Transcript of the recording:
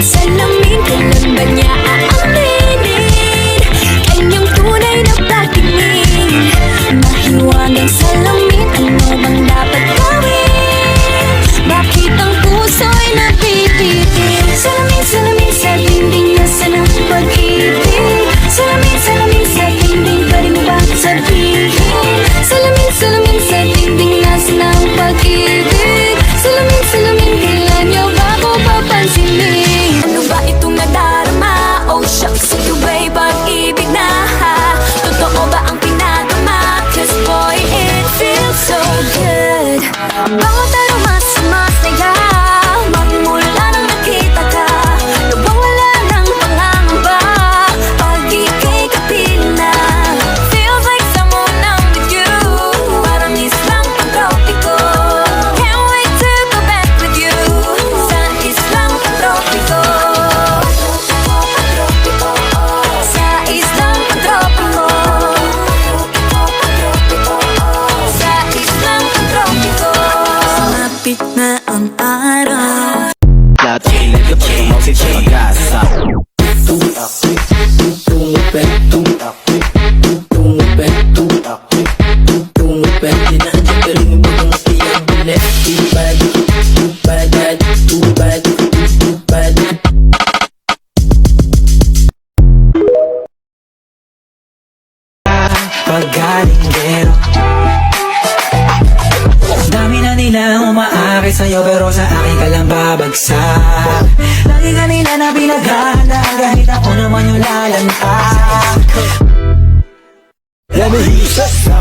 ng salamin, kailan ba niya aaminin? Kanyang tunay na pagtingin, mahiwagang salamin, ano bang dapat gawin? Bakit ang puso'y napipitin? Salamin, salamin sa dingding, nasaan ang pag-ibig? Salamin, salamin sa dingding, pwede mo ba sabihin? Salamin, salamin sa dingding, nasaan ang pag-ibig? Salamin, salamin, kailan niyo ba ako papansinin? Ano ba itong nadarama? Oh shucks, ito ba'y pag-ibig na? Totoo ba ang pinagama? Cause boy, it feels so good. Bawat araw mas masaya, magmula nang nakita ka, nawawala ng pangangamba pag ika'y kapiling na. Feels like someone I'm with you, parang islang pantropiko. Can't wait to go back with you sa islang pantropiko. Sa islang pantropiko. Sa islang pantropiko. Sumapit na ang araw. Lahat ay nagkapumaw sa pag-asa. Paggalinggero, dami na nila umaakit sa'yo, pero sa akin ka lang babagsak. Lagi ka nila na pinaganda, kahit ako naman yung lalantak. Let me hear you say so.